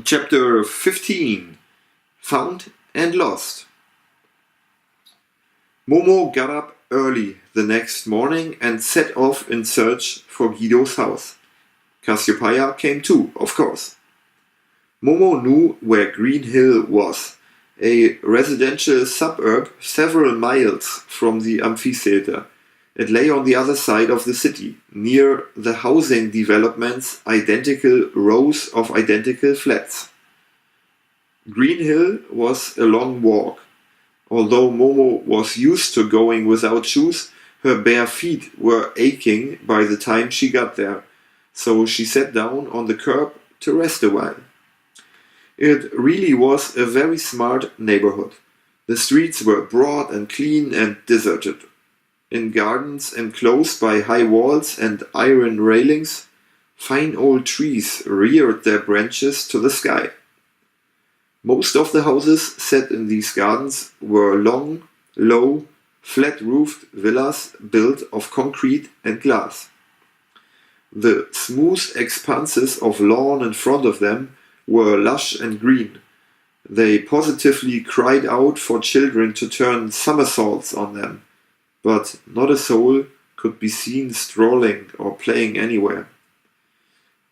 Chapter 15. Found and Lost. Momo got up early the next morning and set off in search for Guido's house. Cassiopeia came too, of course. Momo knew where Green Hill was, a residential suburb several miles from the amphitheater. It lay on the other side of the city, near the housing development's identical rows of identical flats. Green Hill was a long walk. Although Momo was used to going without shoes, her bare feet were aching by the time she got there, so she sat down on the curb to rest a while. It really was a very smart neighborhood. The streets were broad and clean and deserted. In gardens enclosed by high walls and iron railings, fine old trees reared their branches to the sky. Most of the houses set in these gardens were long, low, flat-roofed villas built of concrete and glass. The smooth expanses of lawn in front of them were lush and green. They positively cried out for children to turn somersaults on them, but not a soul could be seen strolling or playing anywhere.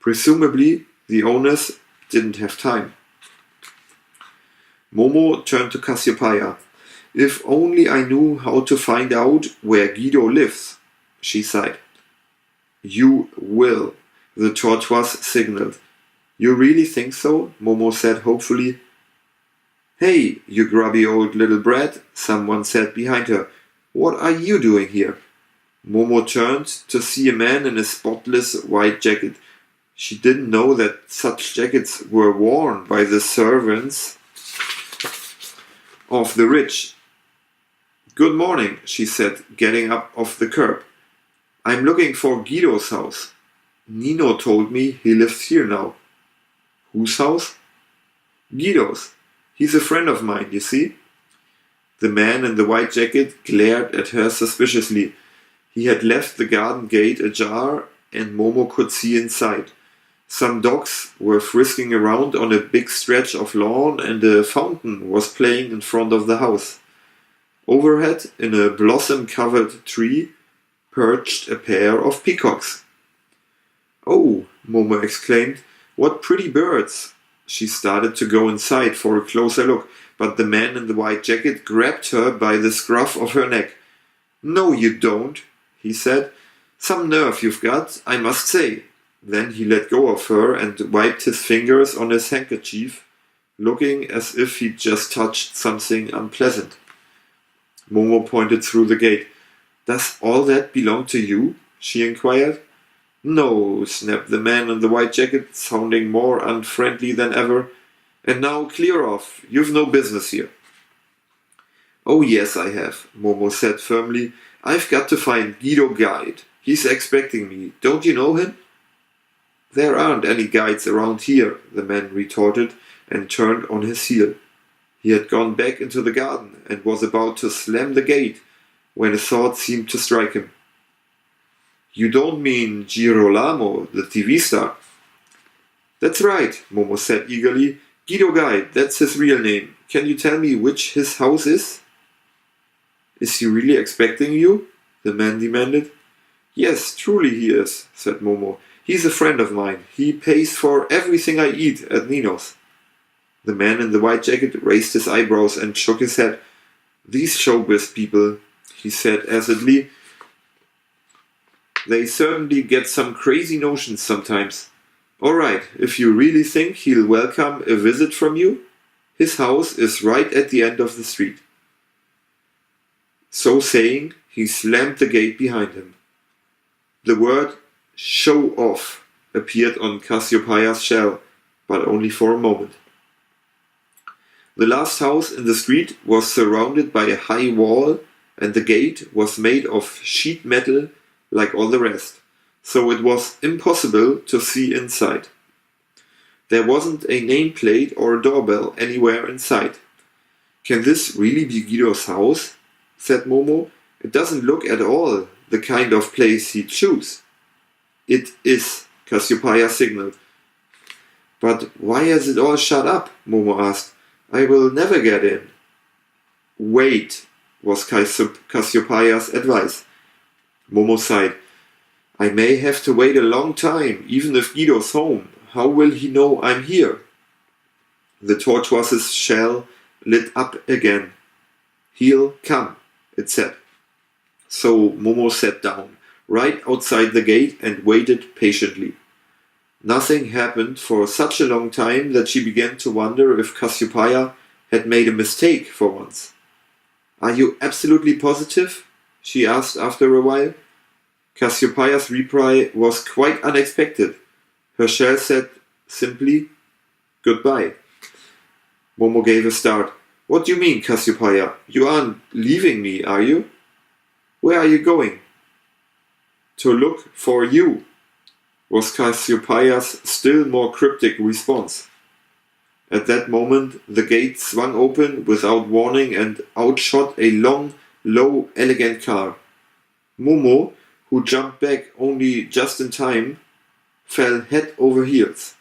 Presumably, the owners didn't have time. Momo turned to Cassiopeia. "If only I knew how to find out where Guido lives," she sighed. "You will," the tortoise signaled. "You really think so?" Momo said hopefully. "Hey, you grubby old little brat," someone said behind her. "What are you doing here?" Momo turned to see a man in a spotless white jacket. She didn't know that such jackets were worn by the servants of the rich. "Good morning," she said, getting up off the curb. "I'm looking for Guido's house. Nino told me he lives here now." "Whose house?" "Guido's. He's a friend of mine, you see." The man in the white jacket glared at her suspiciously. He had left the garden gate ajar, and Momo could see inside. Some dogs were frisking around on a big stretch of lawn, and a fountain was playing in front of the house. Overhead, in a blossom-covered tree, perched a pair of peacocks. "Oh," Momo exclaimed, "what pretty birds!" She started to go inside for a closer look, but the man in the white jacket grabbed her by the scruff of her neck. "No, you don't," he said. "Some nerve you've got, I must say." Then he let go of her and wiped his fingers on his handkerchief, looking as if he'd just touched something unpleasant. Momo pointed through the gate. "Does all that belong to you?" she inquired. "No," snapped the man in the white jacket, sounding more unfriendly than ever. "And now clear off. You've no business here." "Oh yes, I have," Momo said firmly. "I've got to find Guido Guide. He's expecting me. Don't you know him?" "There aren't any guides around here," the man retorted, and turned on his heel. He had gone back into the garden and was about to slam the gate when a thought seemed to strike him. "You don't mean Girolamo, the TV star?" "That's right," Momo said eagerly. "Guido Guide, that's his real name. Can you tell me which his house is?" "Is he really expecting you?" the man demanded. "Yes, truly he is," said Momo. "He's a friend of mine. He pays for everything I eat at Nino's." The man in the white jacket raised his eyebrows and shook his head. "These showbiz people," he said acidly, "they certainly get some crazy notions sometimes. All right, if you really think he'll welcome a visit from you, his house is right at the end of the street." So saying, he slammed the gate behind him. The word "show off" appeared on Cassiopeia's shell, but only for a moment. The last house in the street was surrounded by a high wall, and the gate was made of sheet metal like all the rest, so it was impossible to see inside. There wasn't a nameplate or a doorbell anywhere in sight. "Can this really be Guido's house?" said Momo. "It doesn't look at all the kind of place he'd choose." "It is," Cassiopeia signaled. But why is it all shut up? Momo asked. I will never get in. Wait, was Cassiopeia's advice. Momo sighed. I may have to wait a long time, even if Guido's home. How will he know I'm here? The tortoise's shell lit up again. He'll come, it said. So Momo sat down, right outside the gate, and waited patiently. Nothing happened for such a long time that she began to wonder if Cassiopeia had made a mistake for once. Are you absolutely positive? She asked after a while. Cassiopeia's reply was quite unexpected. Her shell said simply, Goodbye. Momo gave a start. What do you mean, Cassiopeia? You aren't leaving me, are you? Where are you going? To look for you, was Cassiopeia's still more cryptic response. At that moment, the gate swung open without warning and out shot a long, low, elegant car. Momo, who jumped back only just in time, fell head over heels.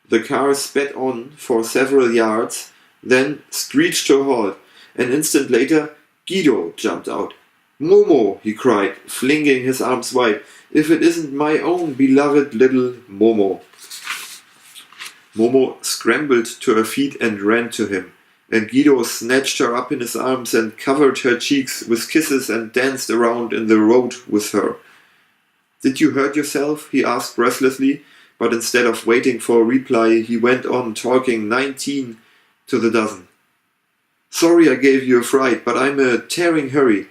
The car sped on for several yards, then screeched to a halt. An instant later, Guido jumped out. Momo, he cried, flinging his arms wide. If it isn't my own beloved little Momo. Momo scrambled to her feet and ran to him, and Guido snatched her up in his arms and covered her cheeks with kisses and danced around in the road with her. Did you hurt yourself? He asked breathlessly, but instead of waiting for a reply, he went on talking 19 to the dozen. Sorry I gave you a fright, but I'm a tearing hurry.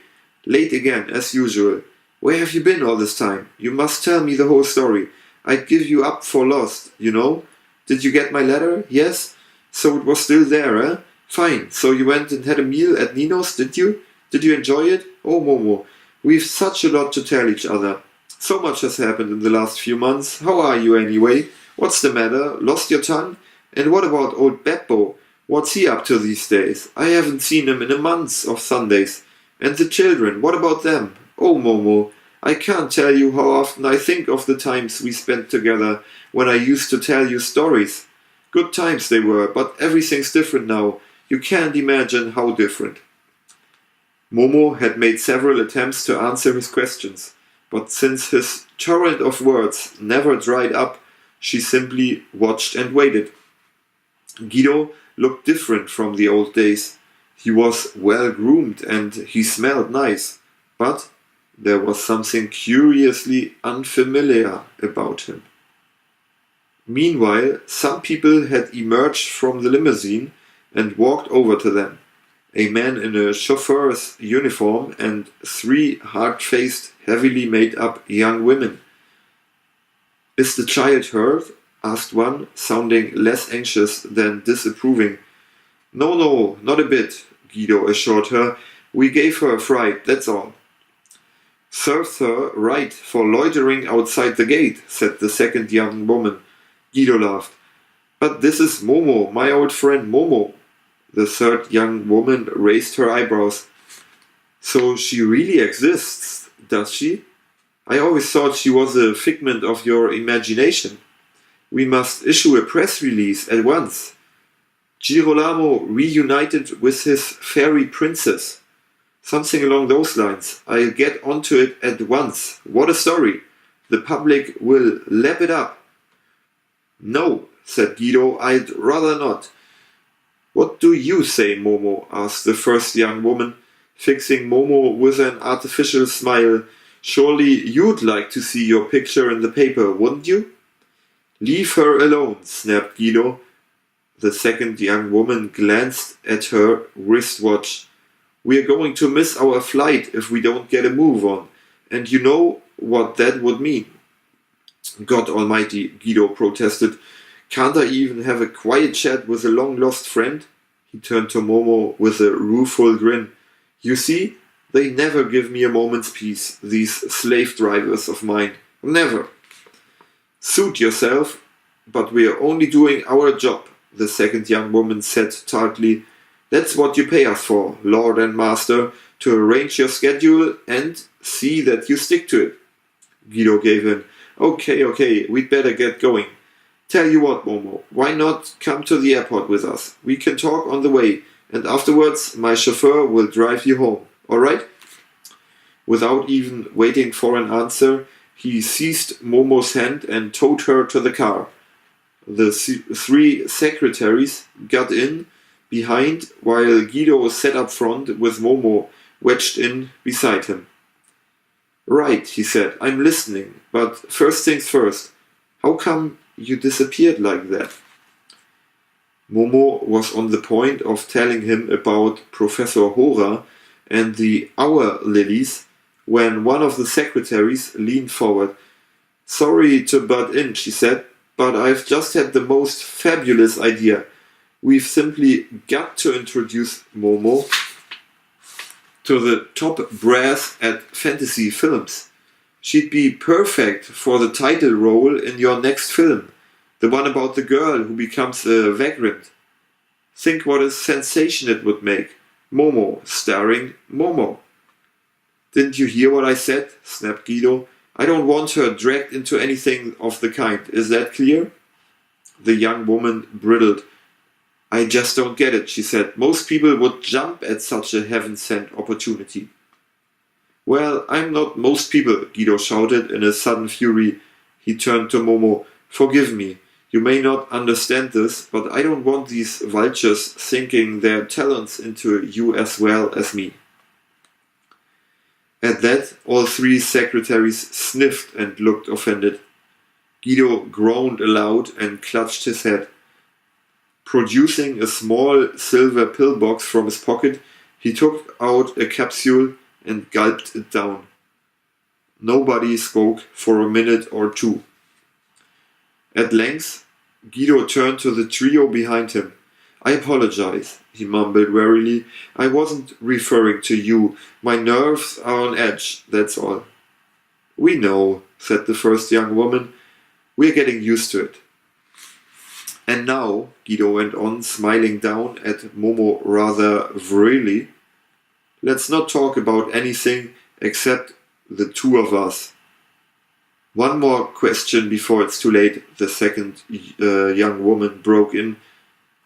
Late again, as usual. Where have you been all this time? You must tell me the whole story. I'd give you up for lost, you know. Did you get my letter? Yes? So it was still there, eh? Fine. So you went and had a meal at Nino's, did you? Did you enjoy it? Oh, Momo, we've such a lot to tell each other. So much has happened in the last few months. How are you anyway? What's the matter? Lost your tongue? And what about old Beppo? What's he up to these days? I haven't seen him in a month of Sundays. And the children, what about them? Oh, Momo, I can't tell you how often I think of the times we spent together when I used to tell you stories. Good times they were, but everything's different now. You can't imagine how different. Momo had made several attempts to answer his questions, but since his torrent of words never dried up, she simply watched and waited. Guido looked different from the old days. He was well groomed and he smelled nice, but there was something curiously unfamiliar about him. Meanwhile, some people had emerged from the limousine and walked over to them. A man in a chauffeur's uniform and 3 hard-faced, heavily made-up young women. Is the child hurt? Asked one, sounding less anxious than disapproving. No, not a bit, Guido assured her. We gave her a fright, that's all. Serves her right for loitering outside the gate, said the second young woman. Guido laughed. But this is Momo, my old friend Momo. The third young woman raised her eyebrows. So she really exists, does she? I always thought she was a figment of your imagination. We must issue a press release at once. Girolamo reunited with his fairy princess. Something along those lines. I'll get onto it at once. What a story. The public will lap it up. No, said Guido, I'd rather not. What do you say, Momo? Asked the first young woman, fixing Momo with an artificial smile. Surely you'd like to see your picture in the paper, wouldn't you? Leave her alone, snapped Guido. The second young woman glanced at her wristwatch. We're going to miss our flight if we don't get a move on, and you know what that would mean. God almighty, Guido protested. Can't I even have a quiet chat with a long-lost friend? He turned to Momo with a rueful grin. You see, they never give me a moment's peace, these slave drivers of mine. Never. Suit yourself, but we're only doing our job, the second young woman said tartly. That's what you pay us for, Lord and Master, to arrange your schedule and see that you stick to it. Guido gave in. Okay, we'd better get going. Tell you what, Momo, why not come to the airport with us? We can talk on the way, and afterwards my chauffeur will drive you home, alright? Without even waiting for an answer, he seized Momo's hand and towed her to the car. The three secretaries got in behind while Guido sat up front with Momo wedged in beside him. Right, he said, I'm listening, but first things first, how come you disappeared like that? Momo was on the point of telling him about Professor Hora and the hour lilies when one of the secretaries leaned forward. Sorry to butt in, she said, but I've just had the most fabulous idea. We've simply got to introduce Momo to the top brass at Fantasy Films. She'd be perfect for the title role in your next film, the one about the girl who becomes a vagrant. Think what a sensation it would make. Momo starring Momo. Didn't you hear what I said? Snapped Guido. I don't want her dragged into anything of the kind. Is that clear? The young woman bridled. I just don't get it, she said. Most people would jump at such a heaven-sent opportunity. Well, I'm not most people, Guido shouted in a sudden fury. He turned to Momo. Forgive me. You may not understand this, but I don't want these vultures sinking their talons into you as well as me. At that, all three secretaries sniffed and looked offended. Guido groaned aloud and clutched his head. Producing a small silver pillbox from his pocket, he took out a capsule and gulped it down. Nobody spoke for a minute or two. At length, Guido turned to the trio behind him. I apologize, he mumbled wearily. I wasn't referring to you. My nerves are on edge, that's all. We know, said the first young woman. We're getting used to it. And now, Guido went on, smiling down at Momo rather virilely, let's not talk about anything except the two of us. One more question before it's too late, the second young woman broke in.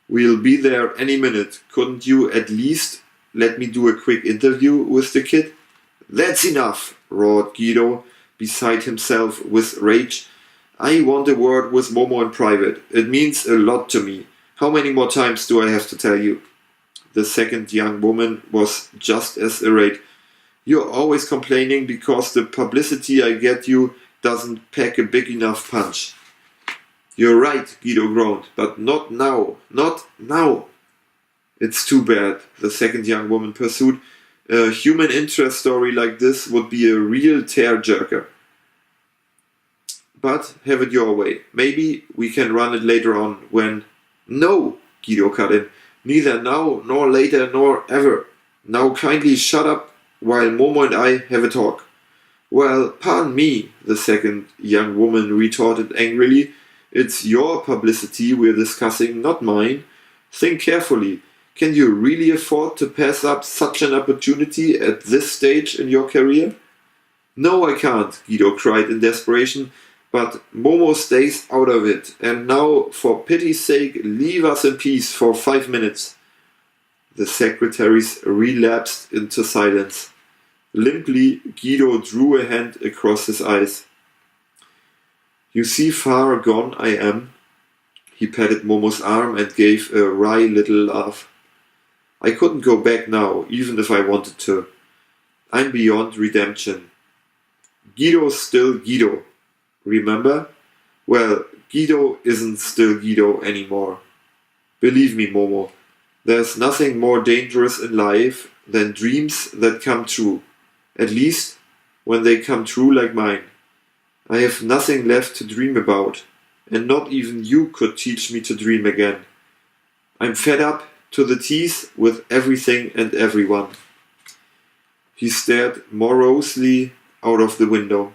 We'll be there any minute. Couldn't you at least let me do a quick interview with the kid? That's enough, roared Guido, beside himself with rage. I want a word with Momo in private. It means a lot to me. How many more times do I have to tell you? The second young woman was just as irate. You're always complaining because the publicity I get you doesn't pack a big enough punch. You're right, Guido groaned, but not now. Not now. It's too bad, the second young woman pursued. A human interest story like this would be a real tearjerker. But have it your way. Maybe we can run it later on when... No, Guido cut in. Neither now, nor later, nor ever. Now kindly shut up while Momo and I have a talk. Well, pardon me, the second young woman retorted angrily. It's your publicity we're discussing, not mine. Think carefully. Can you really afford to pass up such an opportunity at this stage in your career? No, I can't, Guido cried in desperation. But Momo stays out of it, and now, for pity's sake, leave us in peace for 5 minutes. The secretaries relapsed into silence. Limply, Guido drew a hand across his eyes. You see far gone I am. He patted Momo's arm and gave a wry little laugh. I couldn't go back now, even if I wanted to. I'm beyond redemption. Guido's still Guido. Remember? Well, Guido isn't still Guido anymore. Believe me, Momo, there's nothing more dangerous in life than dreams that come true. At least, when they come true like mine. I have nothing left to dream about, and not even you could teach me to dream again. I'm fed up to the teeth with everything and everyone. He stared morosely out of the window.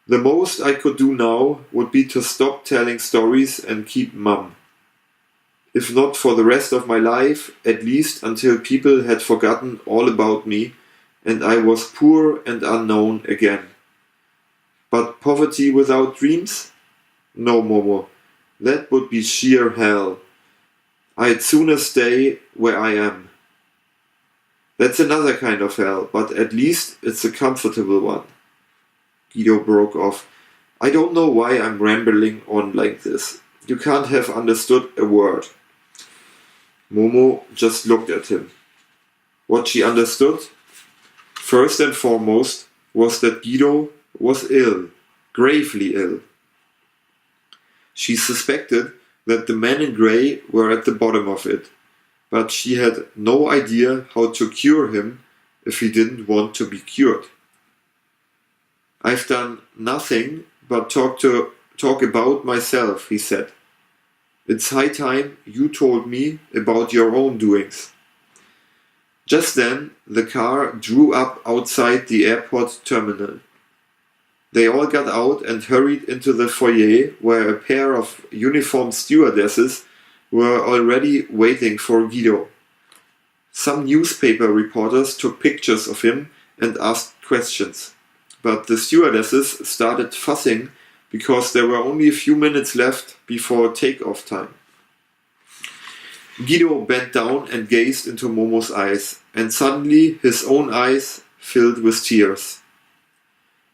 The most I could do now would be to stop telling stories and keep mum. If not for the rest of my life, at least until people had forgotten all about me and I was poor and unknown again. But poverty without dreams? No, Momo, that would be sheer hell. I'd sooner stay where I am. That's another kind of hell, but at least it's a comfortable one. Guido broke off. I don't know why I'm rambling on like this. You can't have understood a word. Momo just looked at him. What she understood, first and foremost, was that Guido was ill, gravely ill. She suspected that the men in grey were at the bottom of it, but she had no idea how to cure him if he didn't want to be cured. I've done nothing but talk about myself, he said. It's high time you told me about your own doings. Just then, the car drew up outside the airport terminal. They all got out and hurried into the foyer where a pair of uniformed stewardesses were already waiting for Guido. Some newspaper reporters took pictures of him and asked questions, but the stewardesses started fussing because there were only a few minutes left before takeoff time. Guido bent down and gazed into Momo's eyes, and suddenly his own eyes filled with tears.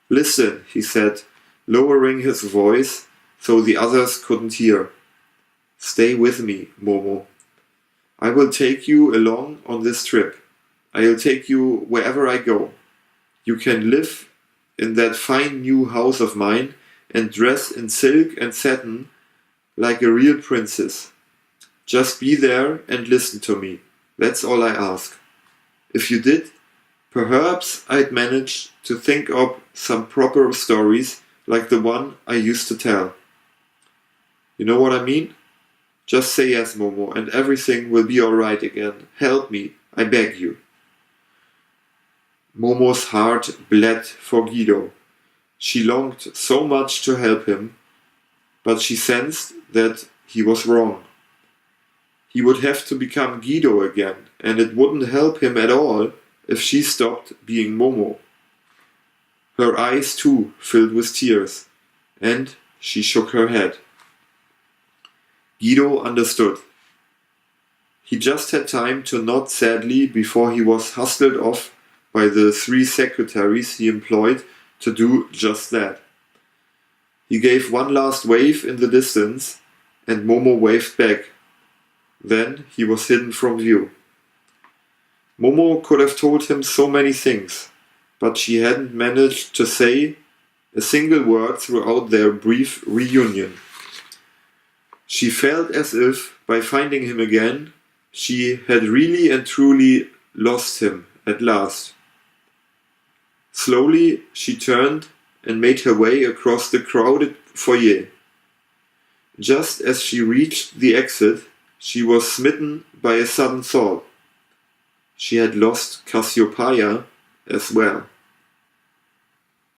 Listen, he said, lowering his voice so the others couldn't hear. Stay with me, Momo. I will take you along on this trip. I'll take you wherever I go. You can live in that fine new house of mine and dress in silk and satin like a real princess. Just be there and listen to me. That's all I ask. If you did, perhaps I'd manage to think up some proper stories like the one I used to tell. You know what I mean? Just say yes, Momo, and everything will be alright again. Help me, I beg you. Momo's heart bled for Guido. She longed so much to help him, but she sensed that he was wrong. He would have to become Guido again, and it wouldn't help him at all if she stopped being Momo. Her eyes too filled with tears, and she shook her head. Guido understood. He just had time to nod sadly before he was hustled off by the 3 secretaries he employed to do just that. He gave one last wave in the distance, and Momo waved back. Then he was hidden from view. Momo could have told him so many things, but she hadn't managed to say a single word throughout their brief reunion. She felt as if, by finding him again, she had really and truly lost him at last. Slowly she turned and made her way across the crowded foyer. Just as she reached the exit, she was smitten by a sudden thought. She had lost Cassiopeia as well.